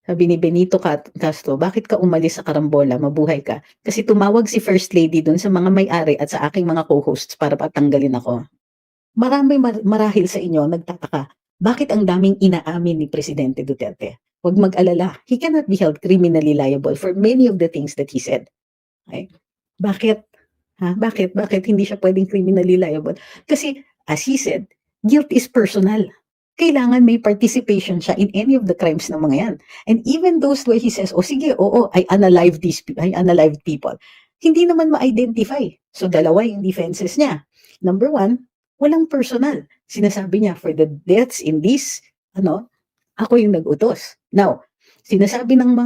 Sabi ni Benito Castro, "Bakit ka umalis sa karambola, mabuhay ka." Kasi tumawag si First Lady dun sa mga may-ari at sa aking mga co-hosts para patanggalin ako. Marahil sa inyo nagtataka, bakit ang daming inaamin ni Presidente Duterte? Huwag mag-alala, he cannot be held criminally liable for many of the things that he said. Okey? Bakit? Bakit hindi siya puwedeng criminally liable? Kasi as he said, guilt is personal. Kailangan may participation siya in any of the crimes ng mga 'yan. And even those where he says, "Oh sige, oo, I unalived people." Hindi naman ma-identify. So dalawa yung defenses niya. Number one, walang personal. Sinasabi niya, "For the deaths in this ano, ako yung nag-utos." Now, sinasabi ng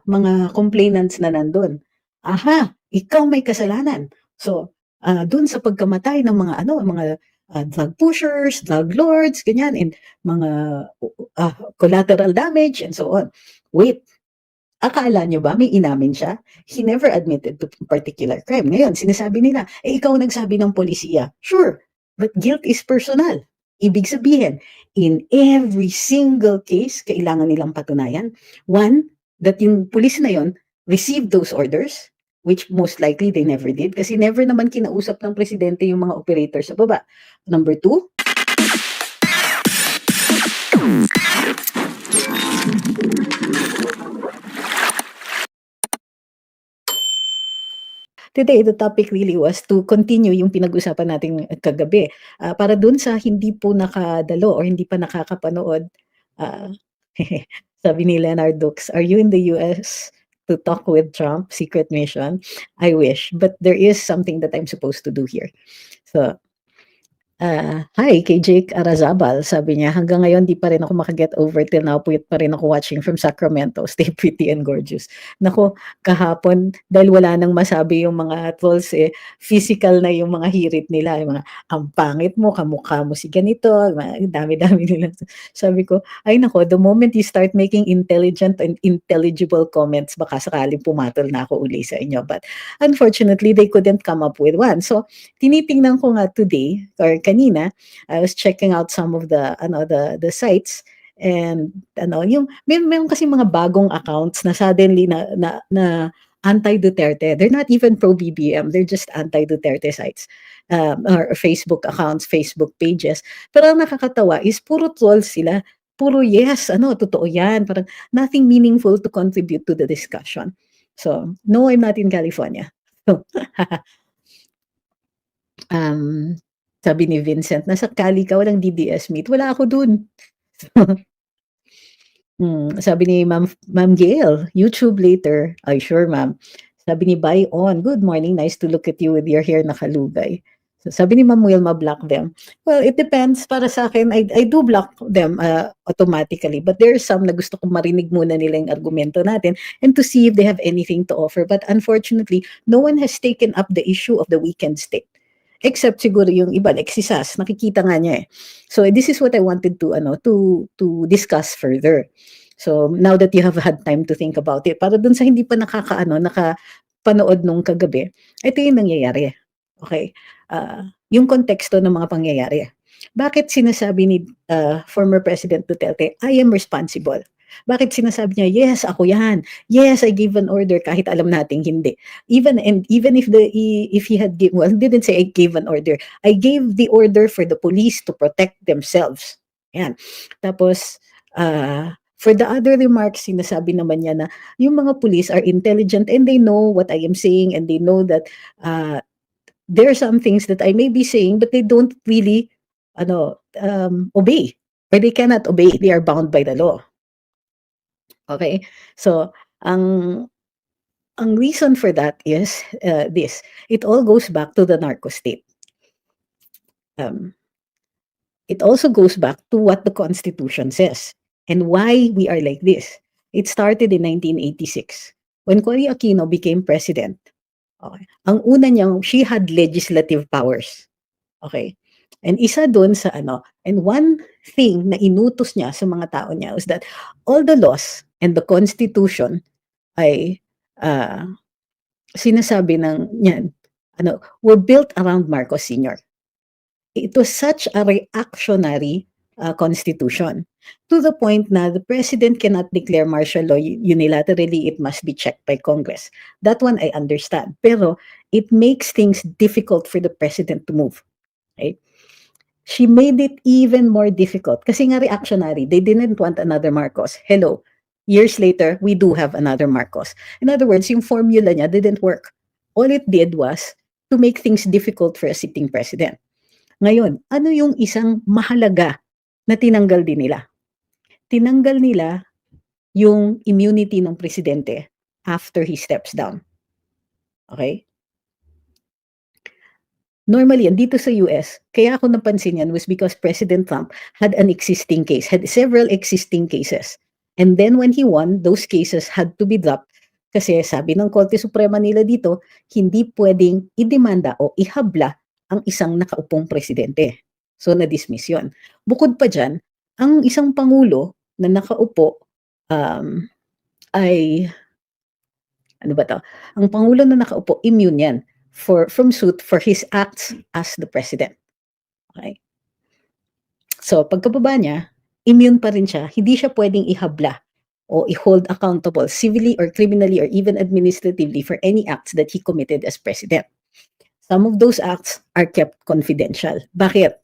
mga complainants na nandun, "Aha, ikaw may kasalanan." So, dun sa pagkamatay ng mga drug pushers, drug lords, ganyan, and mga collateral damage and so on. Wait, akala niyo ba may inamin siya? He never admitted to particular crime. Ngayon, sinasabi nila, ikaw nagsabi ng polisiya. Sure, but guilt is personal. Ibig sabihin, in every single case, kailangan nilang patunayan. One, that yung pulis na yon received those orders, which most likely they never did kasi never naman kinausap ng presidente yung mga operators sa baba. Number two, today, the topic really was to continue yung pinag-usapan natin kagabi. Para dun sa hindi po nakadalo or hindi pa nakakapanood, ah, sabi ni Leonard Dux, "Are you in the US to talk with Trump? Secret mission?" I wish, but there is something that I'm supposed to do here. So, hi kay Jake Arazabal, sabi niya, "Hanggang ngayon di pa rin ako maka-get over till now puyat pa rin ako watching from Sacramento. Stay pretty and gorgeous." Naku, kahapon dahil wala nang masabi yung mga trolls, physical na yung mga hirit nila, yung mga, "Ang pangit mo, kamukha mo si ganito," mga dami-dami nilang sabi ko, "Ay naku, the moment you start making intelligent and intelligible comments, baka sakaling pumatol na ako uli sa inyo." But unfortunately, they couldn't come up with one. So, tinitingnan ko nga today or kanina, I was checking out some of the sites and yung meron kasi mga bagong accounts na suddenly na anti-Duterte. They're not even pro-BBM, they're just anti-Duterte sites, or Facebook accounts, Facebook pages. Pero ang nakakatawa is puro trolls sila. Puro yes, totoo yan. Parang nothing meaningful to contribute to the discussion. So, no, I'm not in California. So, Um, sabi ni Vincent, "Nasa Cali ka, walang DDS meet." Wala ako dun. Sabi ni Ma'am Gail, "YouTube later." Ay, sure ma'am. Sabi ni Bai On, "Good morning, nice to look at you with your hair nakalugay." So, sabi ni Ma'am Wilma, "Block them." Well, it depends. Para sa akin, I do block them automatically. But there are some na gusto kong marinig muna nila yung argumento natin and to see if they have anything to offer. But unfortunately, no one has taken up the issue of the weekend state. Except siguro yung iba, like si Sas, nakikita nga niya eh. So this is what I wanted to discuss further. So now that you have had time to think about it, para dun sa hindi pa nakapanood nung kagabi, ito yung nangyayari. Okay? Yung konteksto ng mga pangyayari. Bakit sinasabi ni former President Duterte, "I am responsible"? Bakit sinasabi niya, "Yes, ako yan. Yes, I gave an order," kahit alam nating hindi. Even if he had well, he didn't say I gave an order. I gave the order for the police to protect themselves. Yan. Tapos, for the other remarks, sinasabi naman niya na yung mga police are intelligent and they know what I am saying and they know that there are some things that I may be saying but they don't really obey or they cannot obey. They are bound by the law. Okay? So, ang reason for that is this. It all goes back to the narco state. Um, it also goes back to what the Constitution says and why we are like this. It started in 1986 when Cory Aquino became president. Okay. Ang una niyang, she had legislative powers. Okay. And isa doon sa and one thing na inutos niya sa mga tao niya was that all the laws and the Constitution ay sinasabi niyan, were built around Marcos Sr. It was such a reactionary constitution. to the point na the president cannot declare martial law unilaterally, it must be checked by Congress. That one I understand. Pero it makes things difficult for the president to move. Right? She made it even more difficult kasi nga reactionary. They didn't want another Marcos. Hello. Years later, we do have another Marcos. In other words, yung formula niya didn't work. All it did was to make things difficult for a sitting president. Ngayon, ano yung isang mahalaga na tinanggal din nila? Tinanggal nila yung immunity ng presidente after he steps down. Okay? Normally, dito sa US, kaya ako napansin yan was because President Trump had an existing case, had several existing cases. And then when he won, those cases had to be dropped kasi sabi ng Korte Suprema nila dito, hindi pwedeng idemanda o ihabla ang isang nakaupong presidente. So, na-dismiss yun. Bukod pa dyan, ang isang pangulo na nakaupo ay, ano ba to? Ang pangulo na nakaupo, immune yan from suit for his acts as the president. Okay? So, pagkababa niya, immune pa rin siya, hindi siya pwedeng ihabla o i-hold accountable civilly or criminally or even administratively for any acts that he committed as president. Some of those acts are kept confidential. Bakit?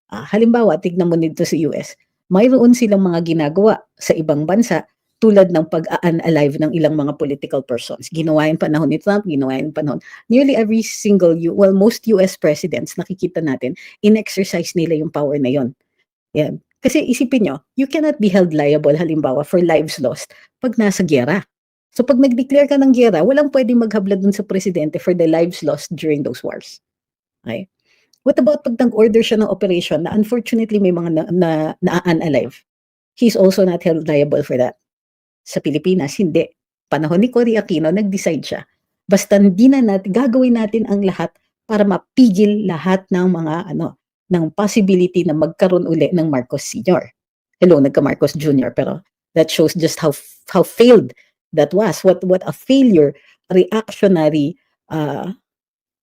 Halimbawa, tignan mo nito sa US, mayroon silang mga ginagawa sa ibang bansa tulad ng pag-unalive ng ilang mga political persons. Ginawa yung panahon ni Trump, ginawa yung panahon. Nearly every single, most US presidents, nakikita natin, in-exercise nila yung power na yon. Yan. Kasi isipin nyo, you cannot be held liable, halimbawa, for lives lost pag nasa giyera. So pag nag-declare ka ng giyera, walang pwedeng maghabla dun sa presidente for the lives lost during those wars. Okay? What about pag nag-order siya ng operation na unfortunately may mga na-unalive? He's also not held liable for that. Sa Pilipinas, hindi. Panahon ni Cory Aquino, nag-decide siya. Basta hindi na natin, gagawin natin ang lahat para mapigil lahat ng mga ng possibility na magkaroon uli ng Marcos Sr. Hello, nagka-Marcos Jr. Pero that shows just how failed that was. What a failure reactionary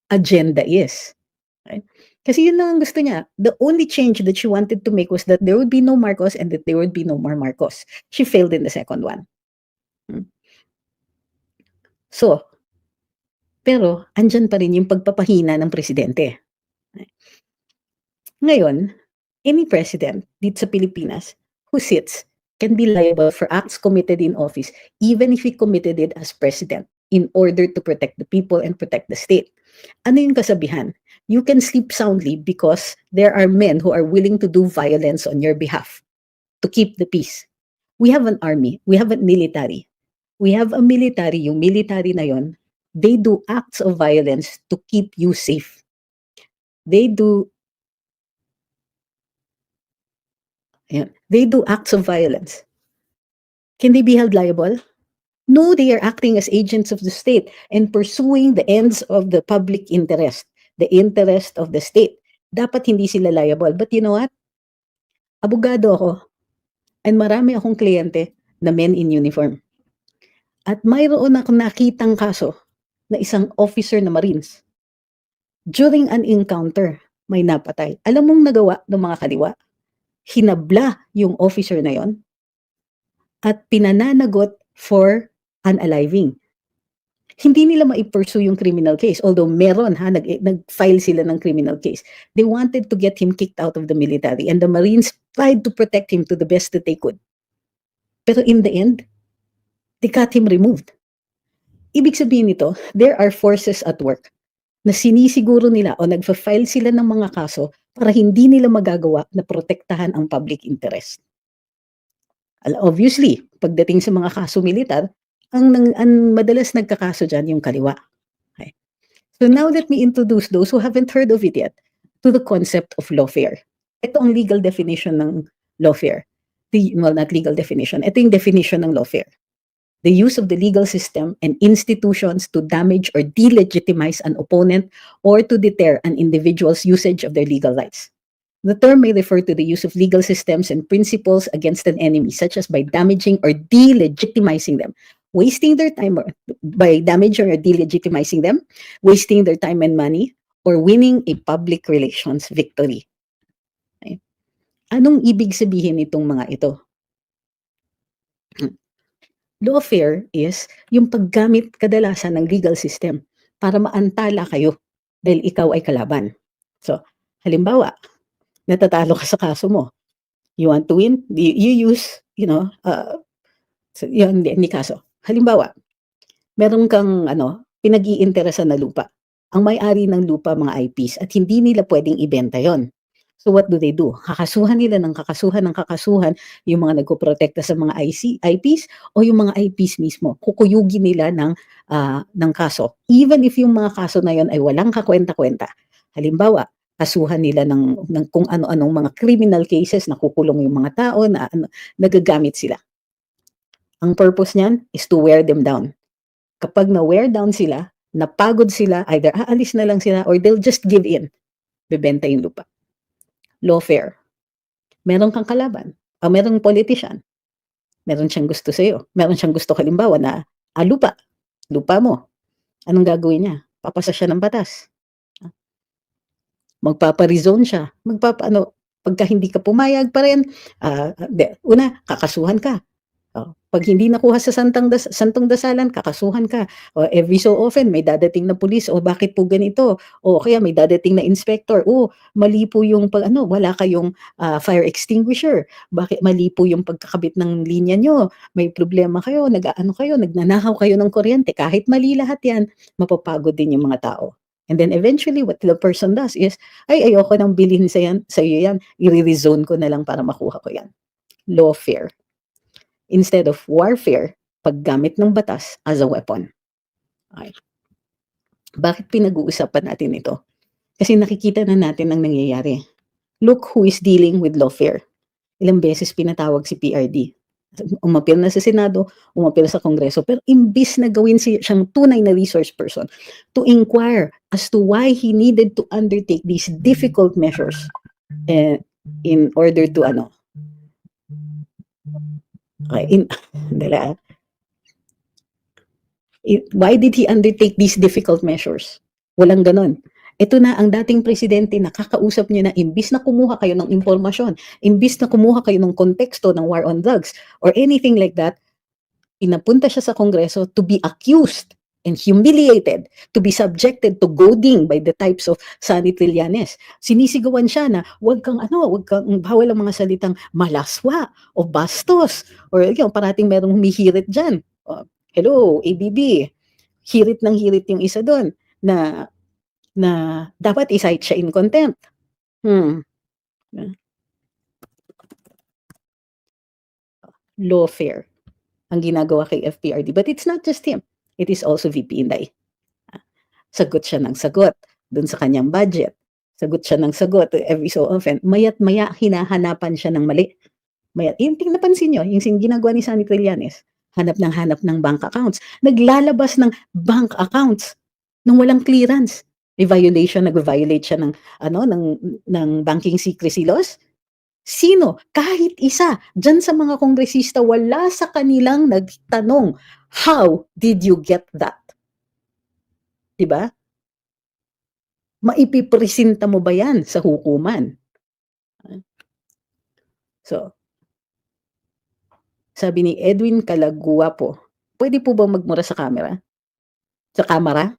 agenda is. Right? Kasi yun lang ang gusto niya. The only change that she wanted to make was that there would be no Marcos and that there would be no more Marcos. She failed in the second one. So, pero andyan pa rin yung pagpapahina ng presidente. Ngayon, any president dito sa Pilipinas who sits can be liable for acts committed in office even if he committed it as president in order to protect the people and protect the state. Ano yung kasabihan? You can sleep soundly because there are men who are willing to do violence on your behalf to keep the peace. We have an army. We have a military. We have a military. Yung military na yon, they do acts of violence to keep you safe. They do acts of violence. Can they be held liable? No, they are acting as agents of the state and pursuing the ends of the public interest, the interest of the state. Dapat hindi sila liable. But you know what? Abogado ako. And marami akong kliyente na men in uniform. At mayroon akong nakitang kaso na isang officer na Marines. During an encounter, may napatay. Alam mong nagawa ng mga kaliwa? Hinabla yung officer na yon at pinananagot for unaliving. Hindi nila ma-pursue yung criminal case. Although meron, nag-file sila ng criminal case. They wanted to get him kicked out of the military and the Marines tried to protect him to the best that they could. Pero in the end, they got him removed. Ibig sabihin nito, there are forces at work na sinisiguro nila o nagfa-file sila ng mga kaso para hindi nila magagawa na protektahan ang public interest. Obviously, pagdating sa mga kaso militar, ang madalas nagkakaso dyan yung kaliwa. Okay. So now let me introduce those who haven't heard of it yet to the concept of lawfare. Ito ang legal definition ng lawfare. Well, not legal definition. Ito yung definition ng lawfare. The use of the legal system and institutions to damage or delegitimize an opponent or to deter an individual's usage of their legal rights. The term may refer to the use of legal systems and principles against an enemy, such as by damaging or delegitimizing them, wasting their time by damaging or delegitimizing them, wasting their time and money, or winning a public relations victory. Okay. Anong ibig sabihin itong mga ito? Lawfare is yung paggamit kadalasan ng legal system para maantala kayo dahil ikaw ay kalaban. So, halimbawa, natatalo ka sa kaso mo. You want to win? You use, so, yun, hindi kaso. Halimbawa, meron kang pinag-iinteresan na lupa. Ang may-ari ng lupa mga IPs at hindi nila pwedeng ibenta yon. So what do they do? Kakasuhan nila ng kakasuhan yung mga nagpoprotekta sa mga IPs o yung mga IPs mismo. Kukuyugin nila ng kaso. Even if yung mga kaso na yon ay walang kakwenta-kwenta. Halimbawa, kasuhan nila ng kung ano-anong mga criminal cases na kukulong yung mga tao na nagagamit sila. Ang purpose niyan is to wear them down. Kapag na-wear down sila, napagod sila, either aalis na lang sila or they'll just give in. Bebenta yung lupa. Lawfare. Meron kang kalaban. O merong politician. Meron siyang gusto sa'yo. Meron siyang gusto halimbawa na lupa. Lupa mo. Anong gagawin niya? Papasa siya ng batas. Magpapa-rezone siya. Pagka hindi ka pumayag pa rin, una, kakasuhan ka. Pag hindi nakuha sa santong dasalan, kakasuhan ka. Every so often, may dadating na pulis, bakit po ganito? Kaya may dadating na inspector, mali po yung wala kayong fire extinguisher. Bakit mali po yung pagkakabit ng linya nyo? May problema kayo, nagnanakaw kayo ng kuryente. Kahit mali lahat yan, mapapagod din yung mga tao. And then eventually, what the person does is, ayoko nang bilhin sa'yo yan, i-rezone ko na lang para makuha ko yan. Lawfare. Instead of warfare, paggamit ng batas as a weapon. Okay. Bakit pinag-uusapan natin ito? Kasi nakikita na natin ang nangyayari. Look who is dealing with lawfare. Ilang beses pinatawag si PRD. Umapil na sa Senado, umapil sa Kongreso, pero imbis na gawin siyang tunay na resource person to inquire as to why he needed to undertake these difficult measures in order to why did he undertake these difficult measures? Walang ganon. Ito na ang dating presidente, nakakausap niya na imbis na kumuha kayo ng impormasyon, imbis na kumuha kayo ng konteksto ng war on drugs or anything like that, pinapunta siya sa Kongreso to be accused and humiliated, to be subjected to goading by the types of Sonny Trillanes. Sinisigawan siya na wag kang bawal ang mga salitang malaswa o bastos or parating merong humihirit dyan. Hello, ABB, hirit ng hirit yung isa doon na dapat i-cite siya in contempt. Lawfare ang ginagawa kay FPRD. But it's not just him. It is also VP Inday. Sagot siya ng sagot dun sa kanyang budget. Sagot siya ng sagot every so often. Maya't maya, hinahanapan siya ng mali. Yung napansin nyo, yung ginagawa ni Sonny Trillanes, hanap ng bank accounts. Naglalabas ng bank accounts nung walang clearance. May violation, nag-violate siya ng banking secrecy laws. Sino? Kahit isa. Diyan sa mga kongresista, wala sa kanilang nagtanong, how did you get that? Diba? Maipipresenta mo ba yan sa hukuman? So, sabi ni Edwin Calaguapo, pwede po ba magmura sa camera? Sa camera?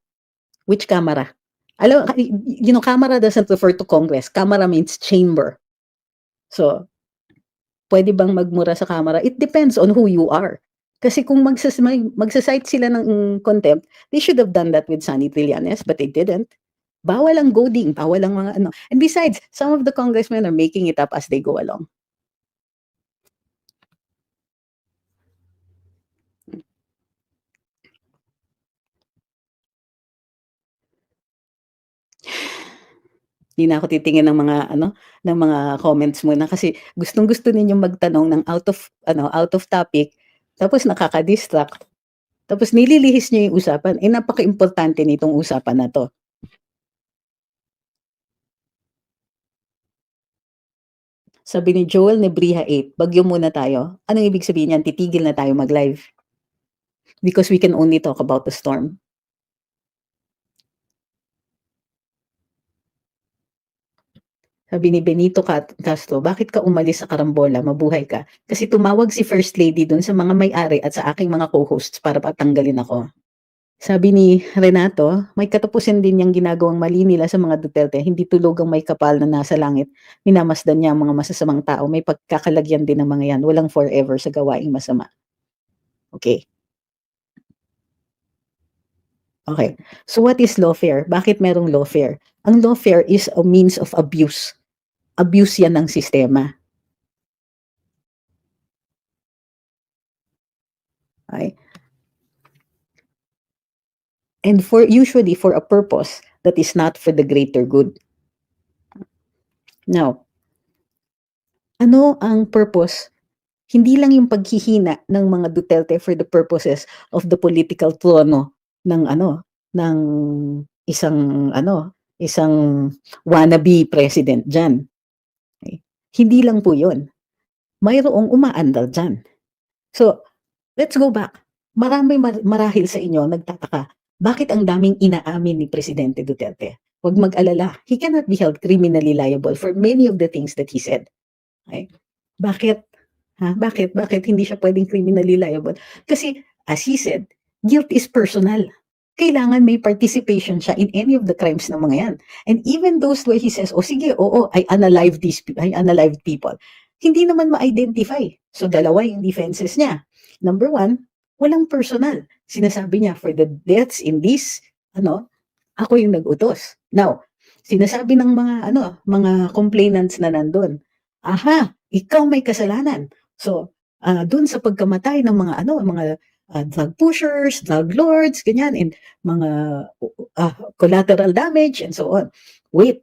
Which camera? Alam, camera doesn't refer to Congress. Camera means chamber. So, pwede bang magmura sa camera? It depends on who you are. Kasi kung magsasite sila ng contempt, they should have done that with Sonny Trillanes, but they didn't. Bawal ang goading, bawal ang mga And besides, some of the congressmen are making it up as they go along. Hindi na ako titingin ng mga comments muna kasi gustong-gusto ninyong magtanong ng out of topic, tapos nakaka-distract. Tapos nililihis niyo yung usapan. Napaka-importante nitong usapan na 'to. Sabi ni Joel Nebriha 8, bagyo muna tayo. Anong ibig sabihin niyan? Titigil na tayo mag-live. Because we can only talk about the storm. Sabi ni Benito Castro, "Bakit ka umalis sa karambola? Mabuhay ka." Kasi tumawag si First Lady dun sa mga may-ari at sa aking mga co-hosts para patanggalin ako. Sabi ni Renato, may katapusan din niyang ginagawang mali nila sa mga Duterte, hindi tulog ang may kapal na nasa langit, minamasdan niya ang mga masasamang tao, may pagkakalagyan din ng mga yan, walang forever sa gawaing masama. Okay. Okay. So what is lawfare? Bakit merong lawfare? Ang lawfare is a means of abuse. Abuse yan ng sistema. Okay? And usually for a purpose that is not for the greater good. Now, ano ang purpose? Hindi lang yung paghihina ng mga Duterte for the purposes of the political trono ng ng isang wannabe president diyan. Okay? Hindi lang po 'yon. Mayroong umaandar diyan. So, let's go back. Marahil sa inyo nagtataka, bakit ang daming inaamin ni Presidente Duterte? Huwag mag-alala, he cannot be held criminally liable for many of the things that he said. Okay? Bakit? Bakit hindi siya pwedeng criminally liable? Kasi, as he said, guilt is personal. Kailangan may participation siya in any of the crimes ng mga yan. And even those where he says, sige, oo, I unalived people. Hindi naman ma-identify. So, dalawa yung defenses niya. Number one, walang personal. Sinasabi niya, for the deaths in this, ako yung nag-utos. Now, sinasabi ng mga complainants na nandun, ikaw may kasalanan. So, dun sa pagkamatay ng mga drug pushers, drug lords, ganyan, and mga collateral damage, and so on. Wait,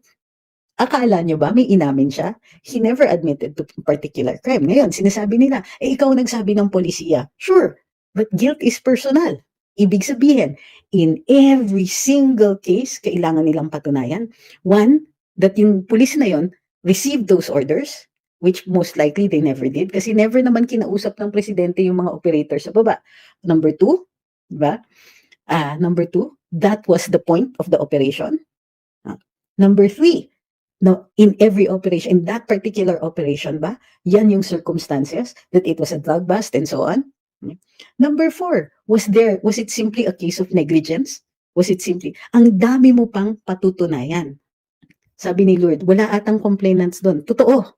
akala nyo ba may inamin siya? He never admitted to particular crime. Ngayon, sinasabi nila, ikaw nagsabi ng polisiya. Sure, but guilt is personal. Ibig sabihin, in every single case, kailangan nilang patunayan. One, that yung pulis na yon received those orders, which most likely they never did, kasi never naman kinausap ng presidente yung mga operators sa baba. Number two, diba? Number two, that was the point of the operation. Number three, no, in every operation, in that particular operation ba, yan yung circumstances, that it was a drug bust and so on. Number four, was it simply a case of negligence? Was it simply, ang dami mo pang patutunayan. Sabi ni Lord, wala atang complainants doon. Totoo.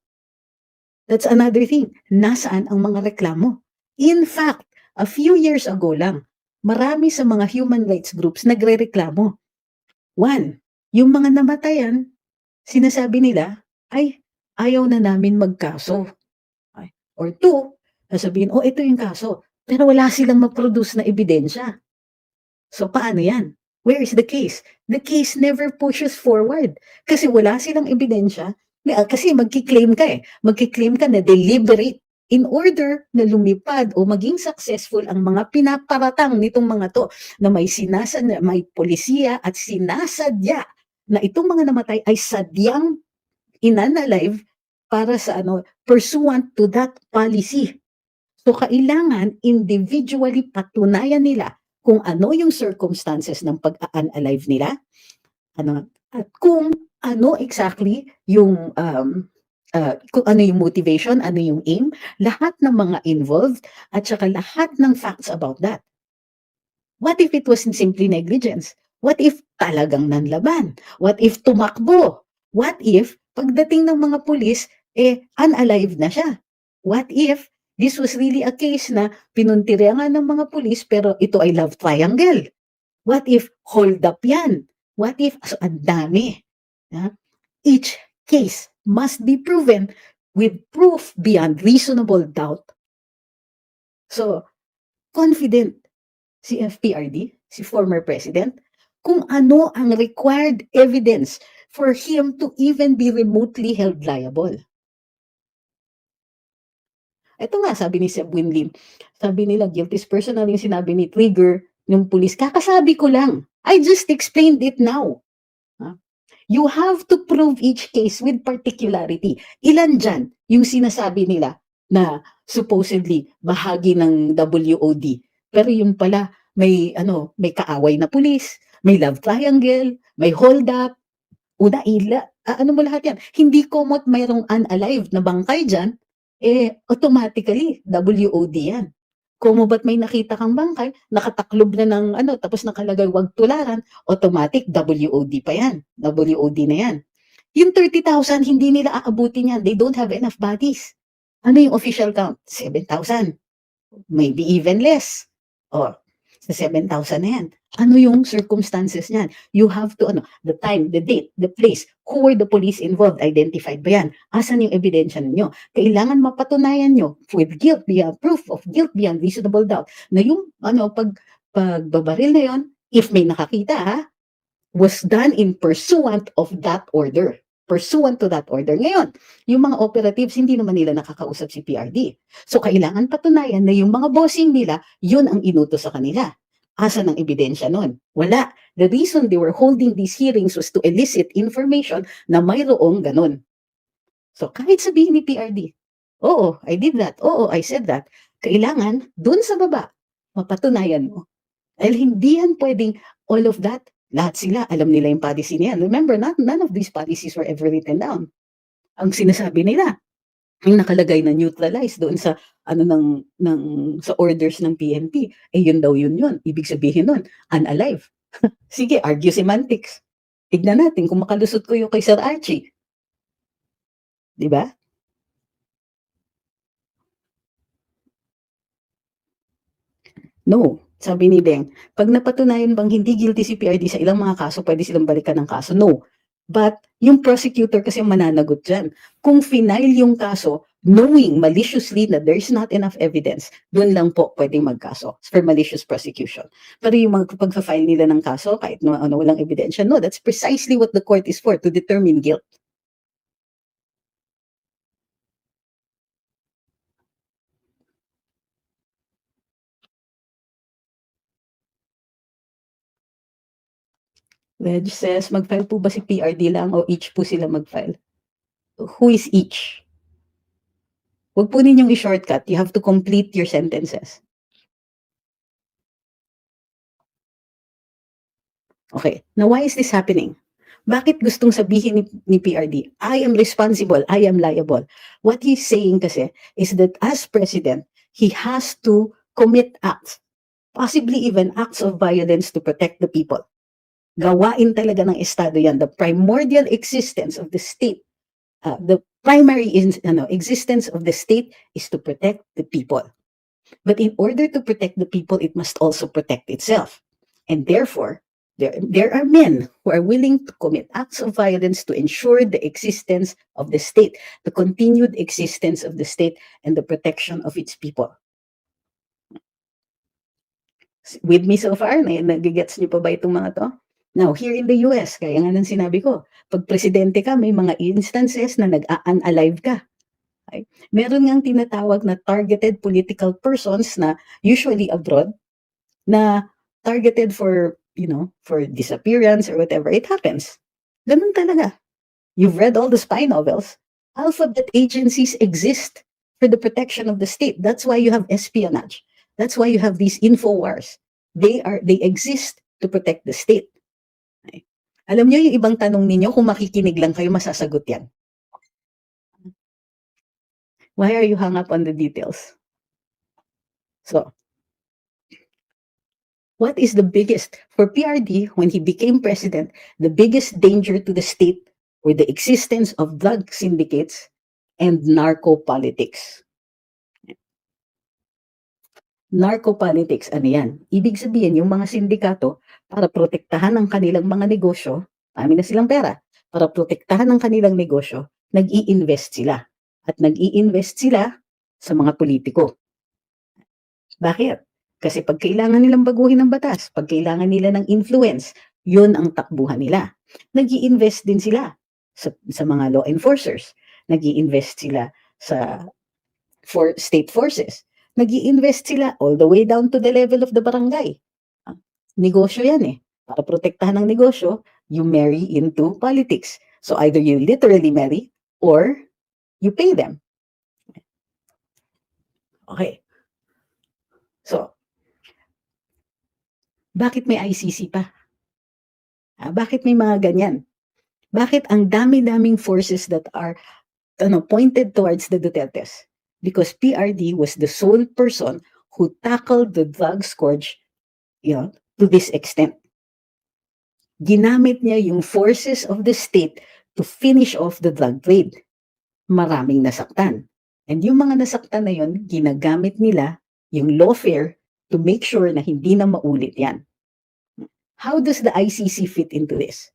That's another thing. Nasaan ang mga reklamo? In fact, a few years ago lang, marami sa mga human rights groups nagre-reklamo. One, yung mga namatayan, sinasabi nila, ay, ayaw na namin magkaso. Or two, sasabihin, ito yung kaso. Pero wala silang mag-produce na ebidensya. So, paano yan? Where is the case? The case never pushes forward. Kasi wala silang ebidensya. Kasi magkiklaim ka Magkiklaim ka na deliberate in order na lumipad o maging successful ang mga pinaparatang nitong mga to na may polisiya at sinasadya na itong mga namatay ay sadyang inunalive para sa pursuant to that policy. So, kailangan individually patunayan nila kung ano yung circumstances ng pag-unalive nila, at kung ano exactly yung kung ano yung motivation, ano yung aim, lahat ng mga involved, at saka lahat ng facts about that. What if it wasn't simply negligence? What if talagang nanlaban? What if tumakbo? What if pagdating ng mga pulis, unalive na siya? What if this was really a case na pinuntiriya nga ng mga pulis pero ito ay love triangle? What if hold up yan? What if, so ang dami. Each case must be proven with proof beyond reasonable doubt. So, confident si FPRD, si former president, kung ano ang required evidence for him to even be remotely held liable. Ito nga, sabi ni Seb Winlim, sabi nila, guilt is personal, yung sinabi ni Trigger, yung pulis, kakasabi ko lang. I just explained it now. You have to prove each case with particularity. Ilan dyan yung sinasabi nila na supposedly bahagi ng WOD. Pero yung pala, may kaaway na pulis, may love triangle, may hold up. Una, Ano mo lahat yan. Hindi komot mayroong unalive na bangkay dyan, automatically, WOD yan. Kung mo ba't may nakita kang bangkay, nakataklob na ng tapos nakalagay wag tularan, automatic WOD pa yan. WOD na yan. Yung 30,000, hindi nila aabutin yan. They don't have enough bodies. Ano yung official count? 7,000. Maybe even less. O, sa 7,000 na yan. Ano yung circumstances niyan? You have to, the time, the date, the place, who were the police involved, identified ba yan? Asan yung ebidensya ninyo? Kailangan mapatunayan nyo with guilt, beyond proof of guilt beyond reasonable doubt, na yung, pagbabaril na yon, if may nakakita, was done in pursuant of that order. Pursuant to that order. Ngayon, yung mga operatives, hindi naman nila nakakausap si PRD. So, kailangan patunayan na yung mga bossing nila, yun ang inutos sa kanila. Asan ang ebidensya nun? Wala. The reason they were holding these hearings was to elicit information na mayroong ganun. So, kahit sabihin ni PRD, oo, I did that. Oo, I said that. Kailangan, dun sa baba, mapatunayan mo. Dahil hindi yan pwedeng all of that. Lahat sila, alam nila yung policy niyan. Remember, none of these policies were ever written down. Ang sinasabi nila, ang nakalagay na neutralize doon sa sa orders ng PNP, yun daw yun. Ibig sabihin nun, unalive. Sige, argue semantics. Tignan natin kung makalusot ko yung kay Sir Archie. Di ba? No. Sabi ni Deng, pag napatunayan bang hindi guilty si PRD sa ilang mga kaso, pwede silang balikan ng kaso. No. But yung prosecutor kasi mananagot dyan. Kung final yung kaso, knowing maliciously na there's not enough evidence, doon lang po pwedeng magkaso for malicious prosecution. Pero yung pag-file nila ng kaso, kahit walang ebidensya, no, that's precisely what the court is for, to determine guilt. Reg says, mag-file po ba si PRD lang o each po sila mag-file? Who is each? Huwag po ninyong i-shortcut. You have to complete your sentences. Okay. Now, why is this happening? Bakit gustong sabihin ni PRD, I am responsible, I am liable? What he's saying kasi is that as president, he has to commit acts, possibly even acts of violence to protect the people. Gawain talaga ng Estado yan. The primordial existence of the state, the primary existence of the state is to protect the people. But in order to protect the people, it must also protect itself. And therefore, there are men who are willing to commit acts of violence to ensure the existence of the state, the continued existence of the state, and the protection of its people. With me so far, nagigets niyo pa ba itong mga to? Now, here in the US, kaya nga nang sinabi ko, pag presidente ka, may mga instances na nag-unalive ka. Okay? Meron ngang tinatawag na targeted political persons na usually abroad, na targeted for disappearance or whatever. It happens. Ganun talaga. You've read all the spy novels. Alphabet agencies exist for the protection of the state. That's why you have espionage. That's why you have these info wars. They exist to protect the state. Okay. Alam niyo yung ibang tanong ninyo, kung makikinig lang kayo, masasagot yan. Why are you hung up on the details? So, what is the biggest, for PRD, when he became president, the biggest danger to the state were the existence of drug syndicates and narco-politics. Narco-politics, ano yan? Ibig sabihin, yung mga sindikato, para protektahan ang kanilang mga negosyo, marami na silang pera, para protektahan ang kanilang negosyo, nag-i-invest sila. At nag-i-invest sila sa mga politiko. Bakit? Kasi pag kailangan nilang baguhin ang batas, pag kailangan nila ng influence, yun ang takbuhan nila. Nag-i-invest din sila sa mga law enforcers. Nag-i-invest sila sa state forces. Nag-i-invest sila all the way down to the level of the barangay. Negosyo yan eh. Para protektahan ng negosyo, you marry into politics. So either you literally marry or you pay them. Okay. So, bakit may ICC pa? Bakit may mga ganyan? Bakit ang dami-daming forces that are pointed towards the Dutertes? Because PRD was the sole person who tackled the drug scourge, to this extent. Ginamit niya yung forces of the state to finish off the drug trade. Maraming nasaktan. And yung mga nasaktan na yun, ginagamit nila yung lawfare to make sure na hindi na maulit yan. How does the ICC fit into this?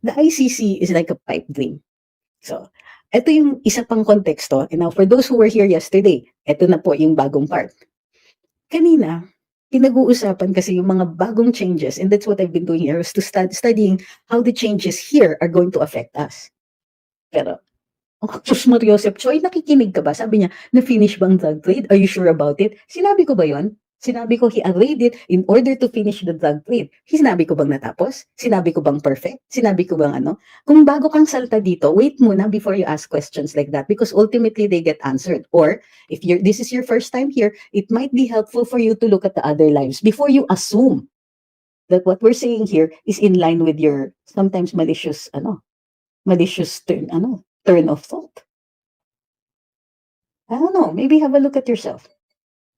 The ICC is like a pipe dream. So, ito yung isa pang konteksto. And now, for those who were here yesterday, ito na po yung bagong part. Kanina, pinag-uusapan kasi yung mga bagong changes, and that's what I've been doing here, is to studying how the changes here are going to affect us. Pero, Sus Mariosep Choi, nakikinig ka ba? Sabi niya, na-finish bang drug trade? Are you sure about it? Sinabi ko ba yon? Sinabi ko he arrayed it in order to finish the drug trade. Sinabi ko bang natapos? Sinabi ko bang perfect? Sinabi ko bang ano? Kung bago kang salta dito, wait muna before you ask questions like that because ultimately they get answered. Or if this is your first time here, it might be helpful for you to look at the other lives before you assume that what we're saying here is in line with your sometimes malicious turn of thought. I don't know, maybe have a look at yourself.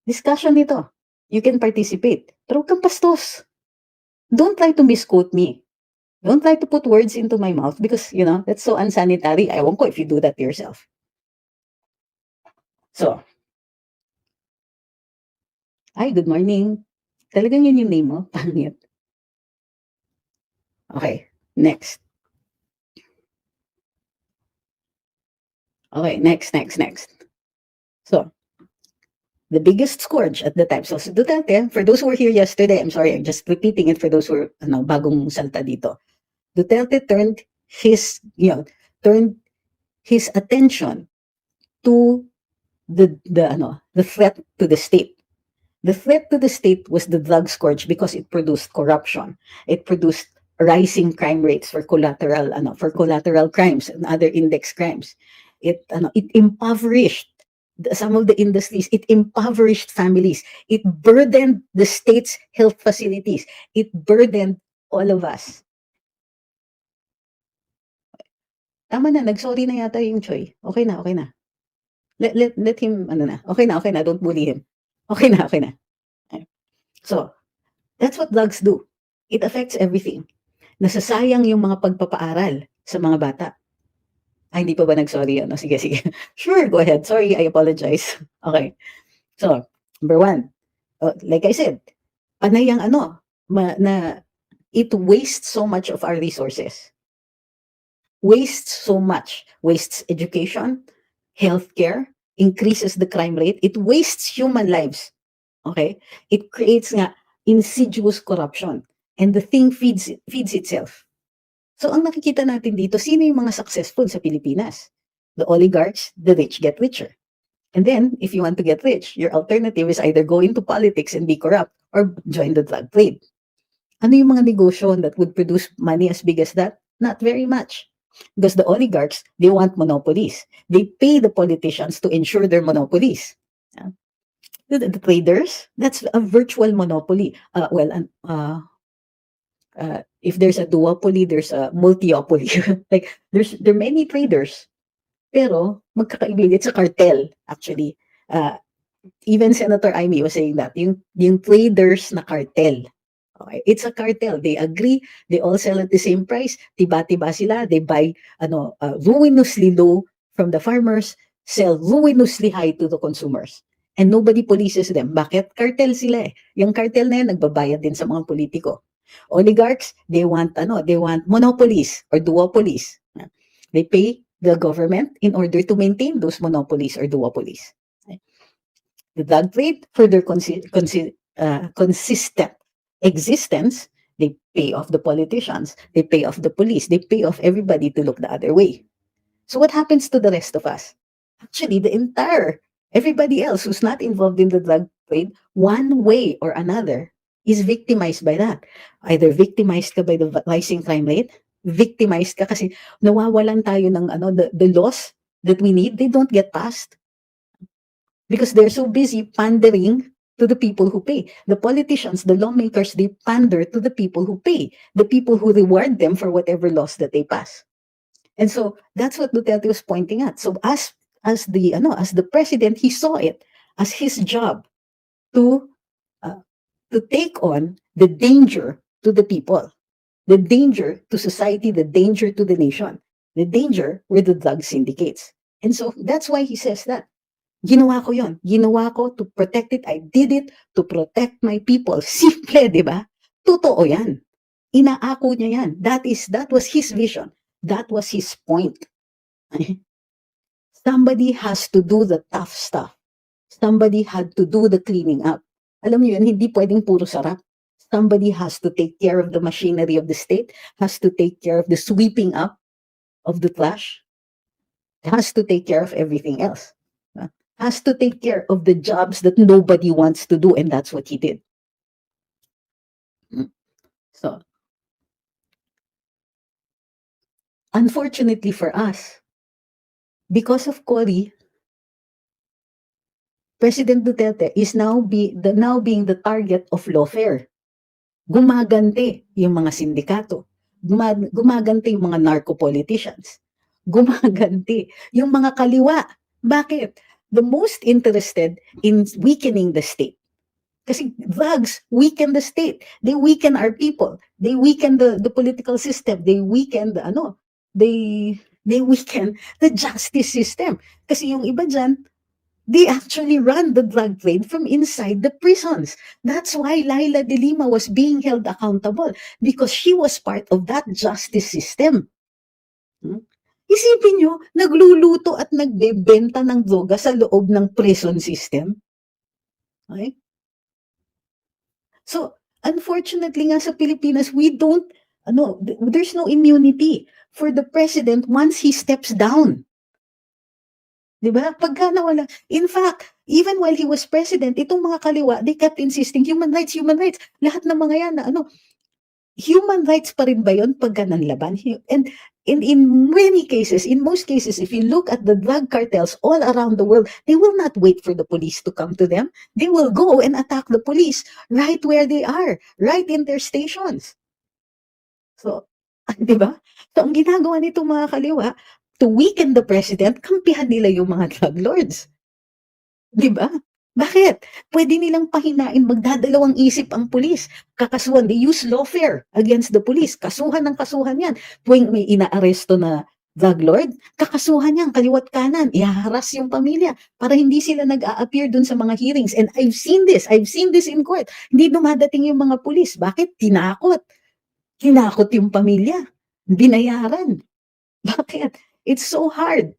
Discussion ito. You can participate. Pero huwag kang pastos. Don't try to misquote me. Don't try to put words into my mouth because, that's so unsanitary. I won't go if you do that to yourself. So, hi, good morning. Talagang yun yung name mo? Pangit. Okay, next. Okay, next. So, the biggest scourge at the time. So, Duterte, for those who were here yesterday, I'm sorry, I'm just repeating it for those who are bagong salta dito. Duterte turned his attention to the threat to the state. The threat to the state was the drug scourge because it produced corruption. It produced rising crime rates for collateral crimes and other index crimes. It impoverished some of the industries. It impoverished families. It burdened the state's health facilities. It burdened all of us. Tama na, nag-sorry na yata yung Choi. Okay na. Let him, okay na, don't bully him. Okay na. So, that's what drugs do. It affects everything. Nasasayang yung mga pagpapaaral sa mga bata. Ay, hindi pa ba nag-sorry? Sige. Sure, go ahead. Sorry, I apologize. Okay. So, number one, like I said, panay ang it wastes so much of our resources. Wastes education, healthcare, increases the crime rate, it wastes human lives. Okay? It creates insidious corruption. And the thing feeds itself. So ang nakikita natin dito, sino yung mga successful sa Pilipinas? The oligarchs, the rich get richer. And then, if you want to get rich, your alternative is either go into politics and be corrupt or join the drug trade. Ano yung mga negosyo that would produce money as big as that? Not very much. Because the oligarchs, they want monopolies. They pay the politicians to ensure their monopolies. The traders, that's a virtual monopoly. If there's a duopoly, there's a multiopoly. Like, there are many traders. Pero, magkakaibigan, it's a cartel, actually. Even Senator Amy was saying that, yung traders na cartel. Okay, it's a cartel. They agree, they all sell at the same price, tiba-tiba sila, they buy ruinously low from the farmers, sell ruinously high to the consumers. And nobody polices them. Bakit? Cartel sila eh. Yung cartel na yan, nagbabayad din sa mga politiko. Oligarchs, they want monopolies or duopolies. They pay the government in order to maintain those monopolies or duopolies. The drug trade, for their consistent existence, they pay off the politicians, they pay off the police, they pay off everybody to look the other way. So what happens to the rest of us? Actually, everybody else who's not involved in the drug trade, one way or another, is victimized by that. Either victimized ka by the rising crime rate, victimized ka kasi nawawalan tayo ng the laws that we need, they don't get passed. Because they're so busy pandering to the people who pay. The politicians, the lawmakers, they pander to the people who pay, the people who reward them for whatever laws that they pass. And so that's what Duterte was pointing at. So as the president, he saw it as his job to uh, to take on the danger to the people, the danger to society, the danger to the nation, the danger were the drug syndicates. And so that's why he says that. Ginawa ko yon. Ginawa ko to protect it. I did it to protect my people. Simple, di ba? Totoo yan. Inaako niya yan. That was his vision. That was his point. Somebody has to do the tough stuff. Somebody had to do the cleaning up. Alam niyo yun, hindi pwedeng puro sarap. Somebody has to take care of the machinery of the state, has to take care of the sweeping up of the trash, has to take care of everything else. Has to take care of the jobs that nobody wants to do, and that's what he did. So, unfortunately for us, because of Cory, President Duterte is now being the target of lawfare. Gumagante yung mga sindikato. Gumagante yung mga narco-politicians. Gumagante yung mga kaliwa. Bakit? The most interested in weakening the state. Kasi drugs weaken the state. They weaken our people. They weaken the political system. They weaken they weaken the justice system. Kasi yung iba dyan, they actually run the drug trade from inside the prisons. That's why Laila de Lima was being held accountable because she was part of that justice system. Isipin nyo, nagluluto at nagbebenta ng droga sa loob ng prison system. Okay? So, unfortunately nga sa Pilipinas, there's no immunity for the president once he steps down. Diba? Pagka nawala. In fact, even while he was president, itong mga kaliwa, they kept insisting, human rights, human rights. Lahat ng mga yan na human rights pa rin ba yun pagka nanlaban? And in many cases, in most cases, if you look at the drug cartels all around the world, they will not wait for the police to come to them. They will go and attack the police right where they are, right in their stations. So, di ba? So, ang ginagawa nitong mga kaliwa, to weaken the president, kampihan nila yung mga drug lords. Di ba? Bakit? Pwede nilang pahinain, magdadalawang isip ang pulis. Kakasuhan, they use lawfare against the police. Kasuhan ng kasuhan yan. Tuwing may inaaresto na drug lord, kakasuhan yan, kaliwat kanan, ihaharas yung pamilya para hindi sila nag-a-appear dun sa mga hearings. And I've seen this in court. Hindi dumadating yung mga pulis. Bakit? Tinakot. Tinakot yung pamilya. Binayaran. Bakit? It's so hard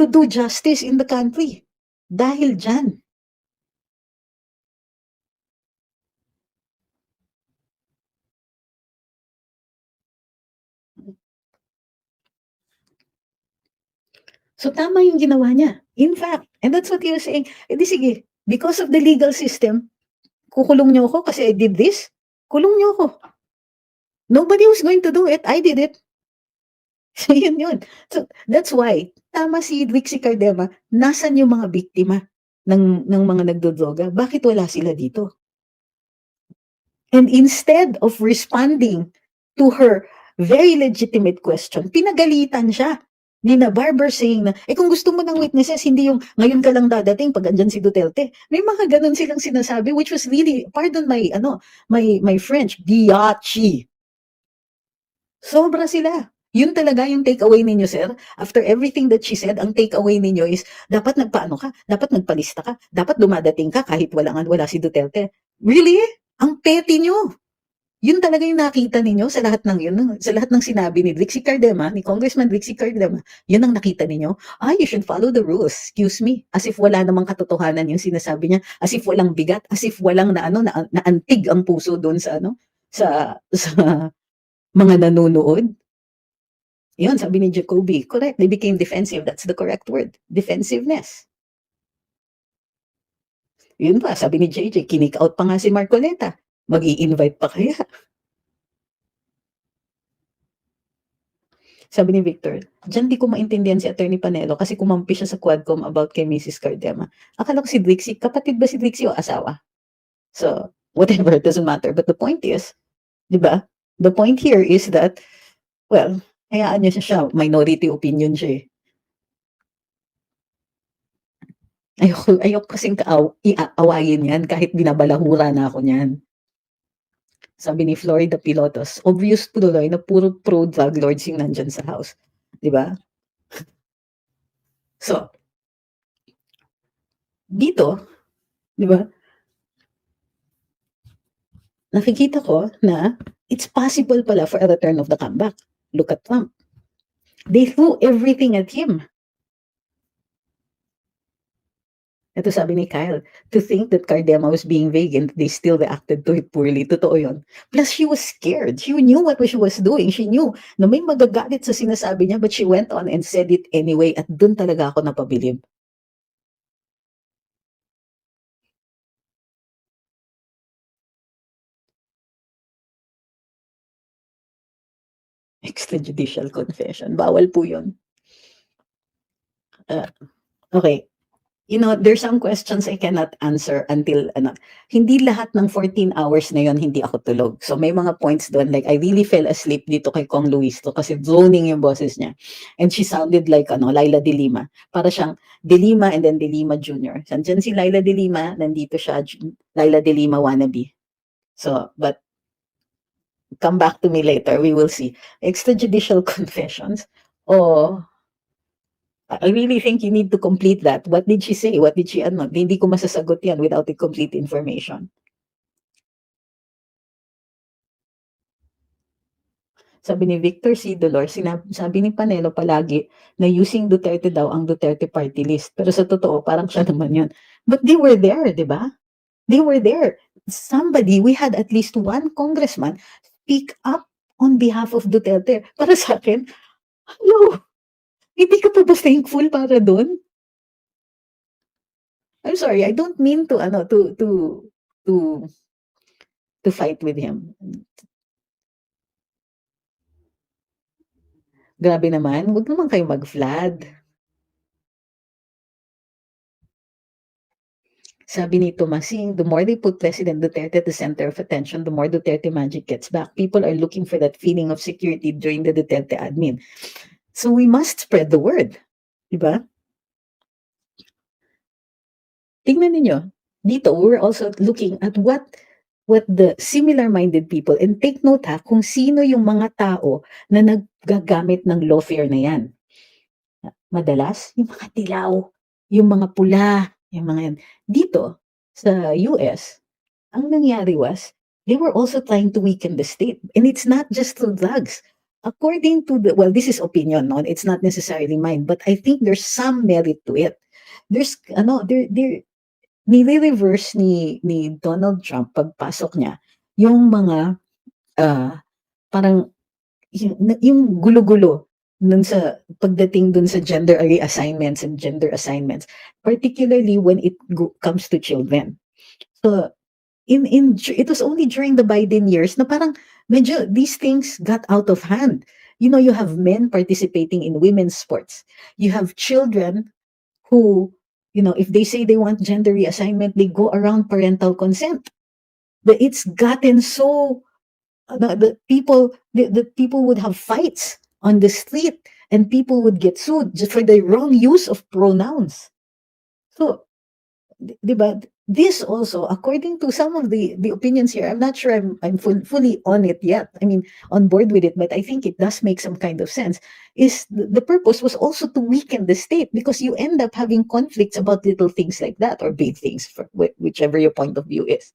to do justice in the country. Dahil dyan. So tama yung ginawa niya. In fact, and that's what he was saying, di sige, because of the legal system, kukulong niyo ako kasi I did this, kulong niyo ako. Nobody was going to do it, I did it. So yun. So that's why, tama si Rixie Cardema, nasan yung mga biktima ng mga nagdodroga? Bakit wala sila dito? And instead of responding to her very legitimate question, pinagalitan siya ni na Barber saying na, kung gusto mo ng witnesses, hindi yung ngayon ka lang dadating pag andyan si Duterte. May mga ganun silang sinasabi, which was really, pardon my French, biatchy. Sobra sila. Yun talaga yung takeaway ninyo, sir. After everything that she said, ang takeaway ninyo is, dapat nagpaano ka, dapat nagpalista ka, dapat dumadating ka kahit wala si Duterte. Really? Ang petty nyo. Yun talaga yung nakita ninyo sa lahat ng yun, sa lahat ng sinabi ni Rixie Cardema, ni Congressman Rixie Cardema, yun ang nakita ninyo. You should follow the rules. Excuse me. As if wala namang katotohanan yung sinasabi niya, as if walang bigat, as if walang naantig ang puso doon sa sa mga nanonood. Yun, sabi ni Jacoby, correct, they became defensive. That's the correct word. Defensiveness. Yun pa, sabi ni JJ, kinik out pa nga si Marcoleta. Mag-i-invite pa kaya? Sabi ni Victor, dyan di ko maintindihan si Attorney Panelo kasi kumampi siya sa Quadcom about kay Mrs. Cardema. Akala ko si Drixie, kapatid ba si Drixie o asawa? So, whatever, it doesn't matter. But the point is, di ba? The point here is that, well, hayaan niyo siya, minority opinion siya, eh. Ayoko kasing awayin 'yan kahit binabalahura na ako niyan. Sabi ni Florida Pilotos, obvious tuloy na puro pro-drug lords yung nandiyan sa house, 'di ba? So, dito, 'di ba, nakikita ko na it's possible pala for a return of the comeback. Look at Trump. They threw everything at him. Ito sabi ni Kyle, to think that Cardema was being vague and they still reacted to it poorly. Totoo yun. Plus, she was scared. She knew what she was doing. She knew na may magagalit sa sinasabi niya, but she went on and said it anyway. At dun talaga ako napabilib. Extrajudicial confession. Bawal po yun. Okay. You know, there's some questions I cannot answer until hindi lahat ng 14 hours na yon hindi ako tulog. So may mga points doon like I really fell asleep dito kay Kong Luis to kasi droning yung boses niya. And she sounded like Laila De Lima. Para siyang De Lima and then De Lima Jr. Sandiyan si Laila De Lima, nandito siya Laila De Lima wannabe. So, but come back to me later, we will see. Extrajudicial confessions. Oh, I really think you need to complete that. What did she say? What did she Hindi ko masasagot yan without the complete information. Sabi ni Victor C. Dolor, sabi ni Panelo palagi na using Duterte daw ang Duterte party list. Pero sa totoo, parang siya naman yun. But they were there, di ba? They were there. We had at least one congressman speak up on behalf of Duterte. Para sa akin, hello, hindi ka pa ba thankful para doon? I'm sorry, I don't mean to to fight with him. Grabe naman, wag naman kayo mag-flood. Sabi ni Tomasing, the more they put President Duterte at the center of attention, the more Duterte magic gets back. People are looking for that feeling of security during the Duterte admin. So we must spread the word. Diba? Tingnan ninyo, dito, we're also looking at what the similar-minded people, and take note ha, kung sino yung mga tao na naggagamit ng lawfare na yan. Madalas, yung mga dilaw, yung mga pula, yung mga yan. Dito, sa US, ang nangyari was, they were also trying to weaken the state. And it's not just through drugs. According to well, this is opinion, no? It's not necessarily mine, but I think there's some merit to it. There's, nire-reverse ni Donald Trump pagpasok niya yung mga parang yung gulo-gulo nun sa pagdating dun sa gender reassignments and gender assignments, particularly when it comes to children. So it was only during the Biden years na parang medyo these things got out of hand. You know, you have men participating in women's sports. You have children who, if they say they want gender reassignment, they go around parental consent. But it's gotten so the people would have fights on the street and people would get sued just for the wrong use of pronouns. So, diba, this also, according to some of the opinions here, I'm not sure I'm fully on it yet. I mean, on board with it, but I think it does make some kind of sense. Is the purpose was also to weaken the state because you end up having conflicts about little things like that or big things, for whichever your point of view is.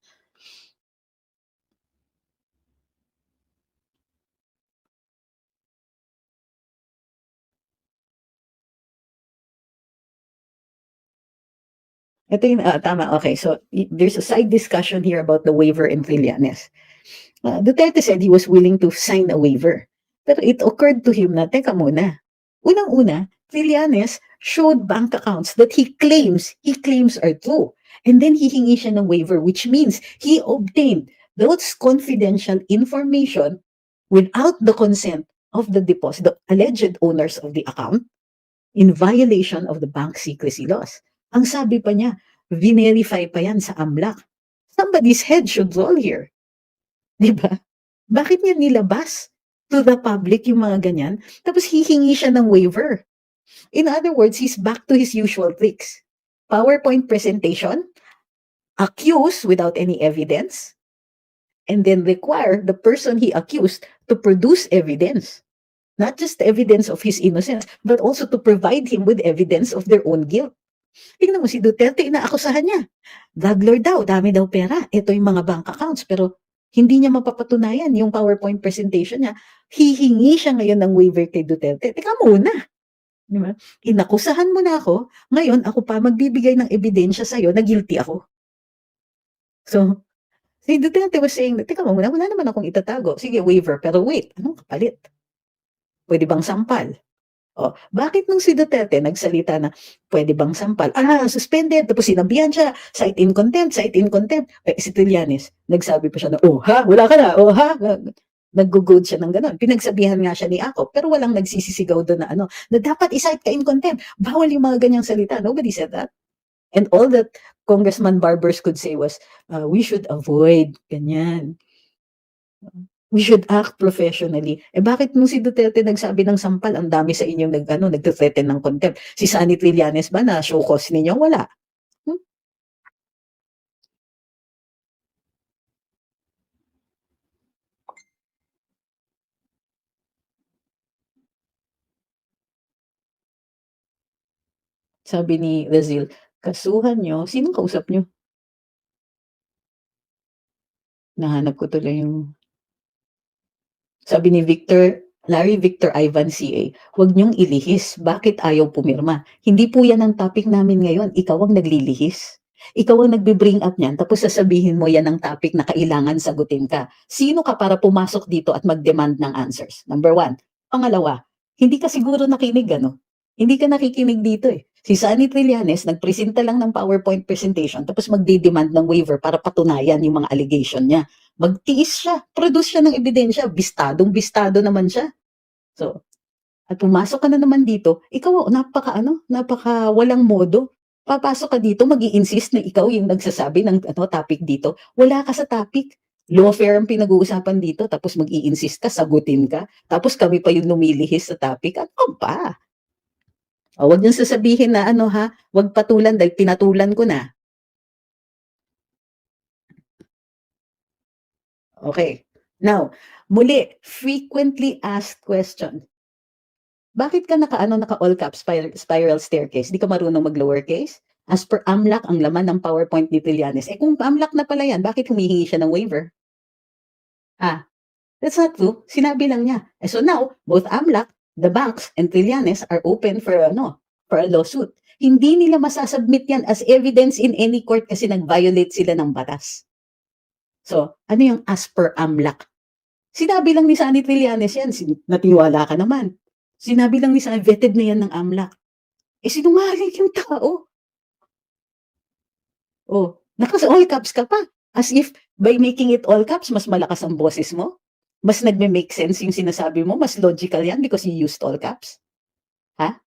Ito yung, tama, okay. So, there's a side discussion here about the waiver in Trillanes. Duterte said he was willing to sign a waiver. Pero it occurred to him na, teka muna, unang-una, Trillanes showed bank accounts that he claims are true. And then hihingi siya ng waiver, which means he obtained those confidential information without the consent of the alleged owners of the account in violation of the bank secrecy laws. Ang sabi pa niya, verify pa yan sa AMLAC. Somebody's head should roll here. Diba? Bakit niya nilabas to the public yung mga ganyan. Tapos hihingi siya ng waiver. In other words, he's back to his usual tricks. PowerPoint presentation, accuse without any evidence, and then require the person he accused to produce evidence. Not just evidence of his innocence, but also to provide him with evidence of their own guilt. Tingnan mo si Duterte, inaakusahan niya. Drug lord daw, dami daw pera. Ito yung mga bank accounts. Pero hindi niya mapapatunayan yung PowerPoint presentation niya. Hihingi siya ngayon ng waiver kay Duterte. Teka muna. Di ba? Inakusahan mo na ako. Ngayon, ako pa magbibigay ng ebidensya sa'yo na guilty ako. So, si Duterte was saying, teka mo muna, wala naman akong itatago. Sige, waiver. Pero wait, anong kapalit? Pwede bang sampal? Oh, bakit nung si Duterte nagsalita na pwede bang sampal? Suspended. Tapos sinabihan siya, cite in contempt, cite in contempt. Si Trillanes, nagsabi pa siya na, oh ha, wala ka na, oh ha. Nag-good siya ng gano'n. Pinagsabihan nga siya ni Ako, pero walang nagsisisigaw doon na na dapat i-cite ka in contempt. Bawal yung mga ganyang salita. Nobody said that. And all that Congressman Barbers could say was, we should avoid ganyan. We should act professionally. Bakit nung si Duterte nagsabi ng sampal, ang dami sa inyong nagte-threaten ng contempt? Si Sunny Trillanes ba na show cause ninyo? Wala. Sabi ni Razil, kasuhan nyo, sinong kausap nyo? Nahanap ko tuloy yung sabi ni Larry Victor Ivan CA, huwag niyong ilihis. Bakit ayaw pumirma? Hindi po yan ang topic namin ngayon. Ikaw ang naglilihis. Ikaw ang nagbe-bring up niyan, tapos sasabihin mo yan ang topic na kailangan sagutin ka. Sino ka para pumasok dito at mag-demand ng answers? Number one. Pangalawa, hindi ka siguro nakinig, Hindi ka nakikinig dito eh. Si Sunny Trillanes, nagpresenta lang ng PowerPoint presentation, tapos magde-demand ng waiver para patunayan yung mga allegation niya. Magtiis siya, produce siya ng ebidensya, bistadong-bistado naman siya. So, at pumasok ka na naman dito, ikaw napaka walang modo. Papasok ka dito, mag-i-insist na ikaw yung nagsasabi ng topic dito. Wala ka sa topic. Lawfare ang pinag-uusapan dito, tapos mag-i-insist ka, sagutin ka. Tapos kami pa yung lumilihis sa topic. Ano pa? Wag niyong sasabihin na wag patulan dahil pinatulan ko na. Okay. Now, muli, frequently asked question. Bakit ka naka all caps spiral staircase? Di ka marunong mag-lowercase? As per AMLAC, ang laman ng PowerPoint ni Trillanes. Kung AMLAC na pala yan, bakit humihingi siya ng waiver? That's not true. Sinabi lang niya. So now, both AMLAC, the banks, and Trillanes are open for a lawsuit. Hindi nila masasubmit yan as evidence in any court kasi nag-violate sila ng batas. So, ano yung as per AMLAC? Sinabi lang ni Sunny Trillanes yan, natiwala ka naman. Sinabi lang ni Sunny, vetted na yan ng AMLAC. Sinungaling yung tao. Naka-all caps ka pa. As if by making it all caps, mas malakas ang boses mo? Mas nagme-make sense yung sinasabi mo? Mas logical yan because you used all caps? Ha?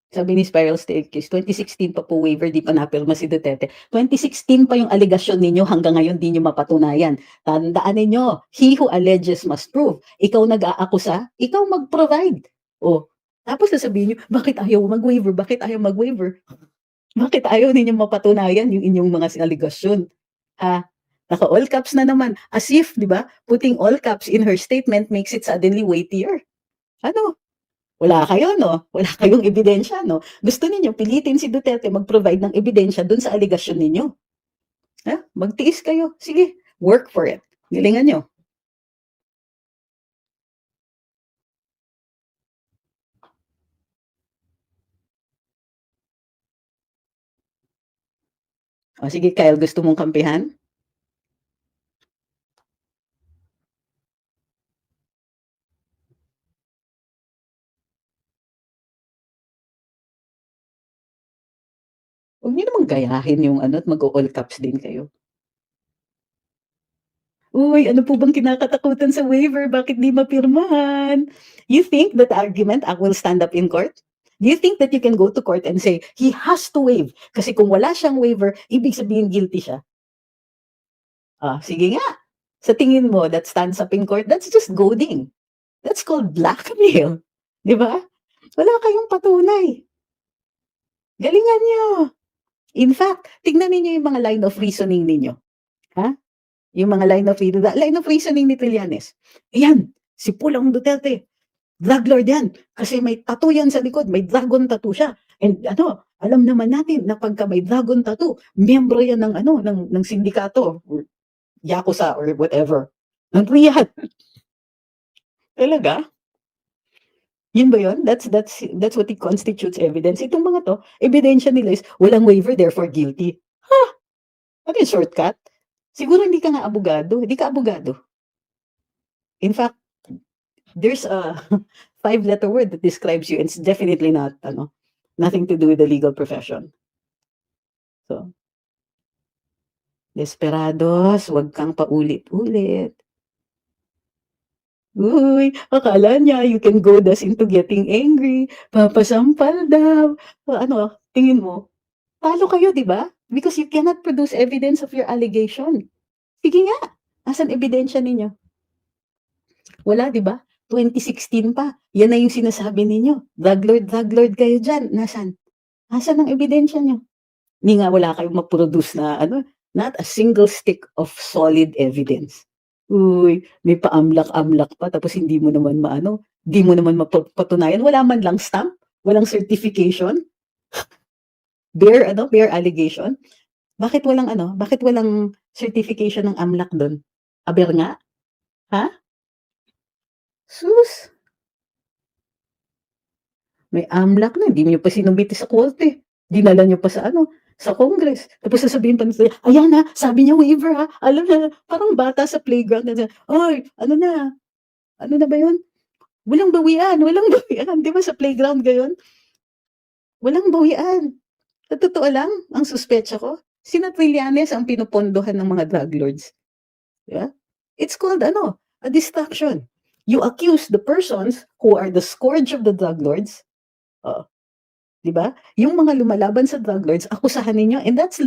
Sabi ni Spiral Staircase, 2016 pa po waiver, di pa napirma si Duterte. 2016 pa yung alegasyon ninyo, hanggang ngayon di nyo mapatunayan. Tandaan ninyo, he who alleges must prove. Ikaw nag-aakusa, ikaw mag-provide. Tapos sasabihin nyo, bakit ayaw mag-waiver? Bakit ayaw mag-waiver? Bakit ayaw ninyo mapatunayan yung inyong mga alegasyon? Naka-all caps na naman. As if, di ba, putting all caps in her statement makes it suddenly weightier. Wala kayo, Wala kayong ebidensya, Gusto ninyo pilitin si Duterte mag-provide ng ebidensya dun sa alegasyon ninyo. Magtiis kayo. Sige, work for it. Galingan nyo. Sige, Kyle, gusto mong kampihan? Huwag niyo namang gayahin yung at mag-all caps din kayo. Uy, ano po bang kinakatakutan sa waiver? Bakit di mapirmahan? You think that argument will stand up in court? Do you think that you can go to court and say, he has to waive? Kasi kung wala siyang waiver, ibig sabihin guilty siya. Sige nga. Sa tingin mo, that stands up in court, that's just goading. That's called blackmail. Di ba? Wala kayong patunay. Galingan niyo. In fact, tignan ninyo yung mga line of reasoning ninyo. Ha? Yung mga line of reasoning ni Trillanes. Ayan, si Pulong Duterte, drug lord yan. Kasi may tattoo yan sa likod, may dragon tattoo siya. And alam naman natin na pagka may dragon tattoo, miyembro yan ng sindikato, or Yakuza, or whatever. Ng Riyadh. Talaga? Yun ba yun? That's what it constitutes evidence. Itong mga to, ebidensya nila is walang waiver, therefore guilty. Ha? Ano yung shortcut? Siguro hindi ka nga abogado. Hindi ka abogado. In fact, there's a five-letter word that describes you, and it's definitely nothing to do with the legal profession. So, desperados, wag kang paulit-ulit. Uy, akala niya you can goad us into getting angry. Papasampal daw. Tingin mo? Talo kayo, di ba? Because you cannot produce evidence of your allegation. Sige nga, asan ebidensya ninyo? Wala, di ba? 2016 pa. Yan na yung sinasabi ninyo. Drug lord kayo dyan. Nasaan? Asan ang ebidensya nyo? Hindi nga wala kayong mag-produce na not a single stick of solid evidence. Uy, may paamlak-amlak pa tapos hindi mo naman hindi mo naman mapatunayan. Wala man lang stamp, walang certification. Bare allegation. Bakit walang certification ng AMLAC doon? Aber nga? Ha? Sus! May AMLAC na, hindi niyo pa sinumiti sa korte. Dinala niyo pa sa Congress. Tapos sasabihin pa nila, ayan na, sabi niya waiver ha. Alam na, parang bata sa playground na, oy, ano na ba yun? Walang bawian. Di ba sa playground gayon? Walang bawian. Sa totoo lang, ang suspecha ko, sina Trillanes ang pinupondohan ng mga drug lords. Yeah? It's called a distraction. You accuse the persons who are the scourge of the drug lords. Di ba? Yung mga lumalaban sa drug lords, akusahan ninyo, and that's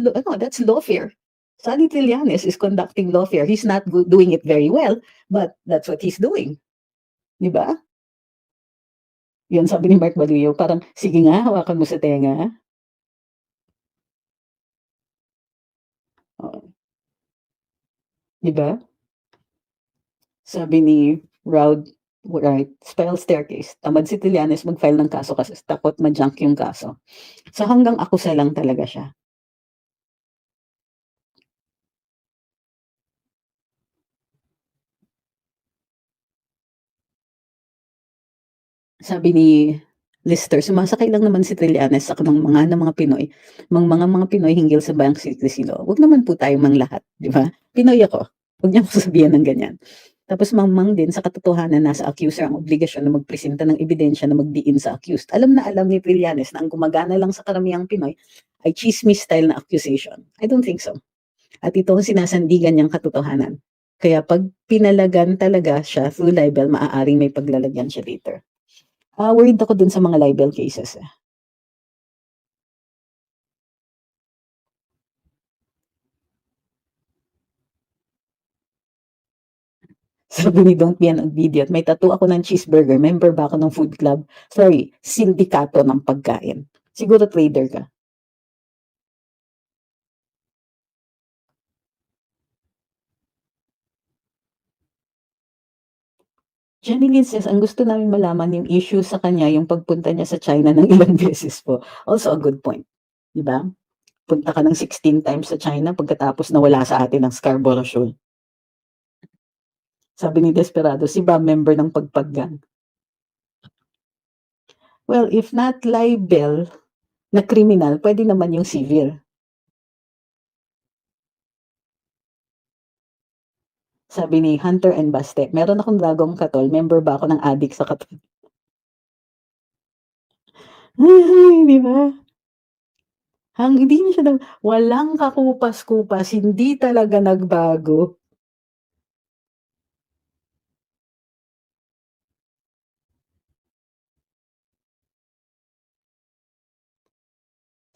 lawfare. Sally Trillanes is conducting lawfare. He's not doing it very well, but that's what he's doing. Di ba? Yan sabi ni Mark Baluyo, parang, sige nga, hawakan mo sa tenga. Di ba? Sabi ni Raud, right, spiral staircase. Tamad si Trillanes mag-file ng kaso kasi takot ma-junk yung kaso. So hanggang akusa lang talaga siya. Sabi ni Lister, sumasakay lang naman si Trillanes sa mga Pinoy, mga Pinoy hinggil sa Bank Secrecy Law. Huwag naman po tayo lahat, di ba? Pinoy ako. Huwag niyo ako sabihan ng ganyan. Tapos mangmang din sa katotohanan nasa accuser ang obligasyon na magpresenta ng ebidensya na magdiin sa accused. Alam na alam ni Trillanes na ang gumagana lang sa karamihang Pinoy ay chismis style na accusation. I don't think so. At ito ang sinasandigan niyang katotohanan. Kaya pag pinalagan talaga siya through libel, maaaring may paglalagyan siya later. Worried ako dun sa mga libel cases. Sabi ni Don't Be an Obedient, may tattoo ako ng cheeseburger, member ba ako ng food club? Sorry, sindikato ng pagkain. Siguro trader ka. Jenny Lynn says, ang gusto namin malaman yung issue sa kanya, yung pagpunta niya sa China ng ilang beses po. Also a good point. Diba? Punta ka ng 16 times sa China pagkatapos nawala sa atin ang Scarborough Shoal. Sabi ni Desperado, si ba member ng pagpaggang? Well, if not libel na criminal, pwede naman yung civil. Sabi ni Hunter and Baste, meron akong dragong katol, member ba ako ng adik sa katol? Ay, di ba? Hindi niya siya walang kakupas-kupas, hindi talaga nagbago.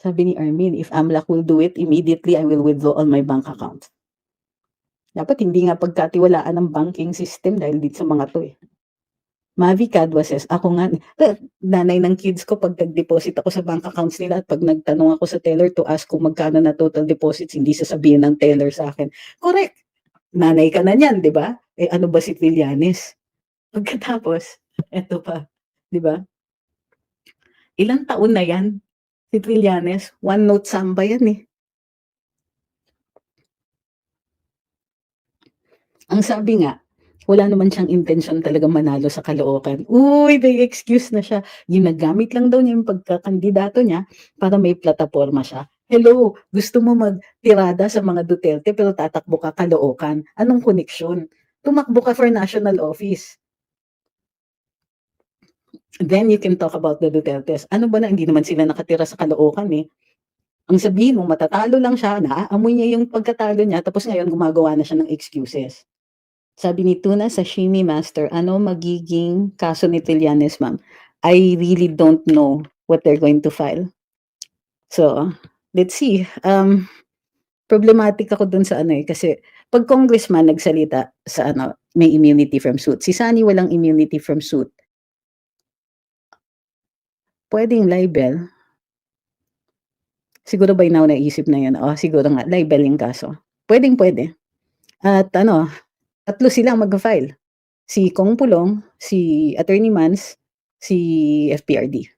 Sabi ni Armin, if AMLAC will do it, immediately I will withdraw all my bank accounts. Dapat hindi nga pagkatiwalaan ng banking system dahil dito sa mga to eh. Mavi Cadwa says, ako nga, nanay ng kids ko pag nag-deposit ako sa bank accounts nila at pag nagtanong ako sa teller to ask kung magkano na total deposits, hindi sasabihin ng teller sa akin. Correct. Nanay ka na niyan, di ba? Eh ano ba si Trillanes? Pagkatapos, eto pa, di ba? Ilang taon na yan? Si Trillanes, one note samba yan eh. Ang sabi nga, wala naman siyang intention talaga manalo sa Caloocan. Uy, may excuse na siya. Ginagamit lang daw niya yung pagkakandidato niya para may plataforma siya. Hello, gusto mo magtirada sa mga Duterte pero tatakbo ka Caloocan. Anong koneksyon? Tumakbo ka for national office. Then you can talk about the Dutertes. Ano ba na, hindi naman sila nakatira sa Caloocan eh. Ang sabihin mo, matatalo lang siya, naaamoy niya yung pagkatalo niya, tapos ngayon gumagawa na siya ng excuses. Sabi ni Tuna Sashimi Master, ano magiging kaso ni Trillanes, ma'am? I really don't know what they're going to file. So, let's see. Problematic ako dun sa ano eh, kasi pag congressman nagsalita sa ano, may immunity from suit. Si Sani walang immunity from suit. Pwedeng libel. Siguro by now naisip na yun. Oh, siguro nga, libel yung kaso. Pwede. At ano, tatlo silang mag-file. Si Kong Pulong, si Attorney Mans, si FPRD.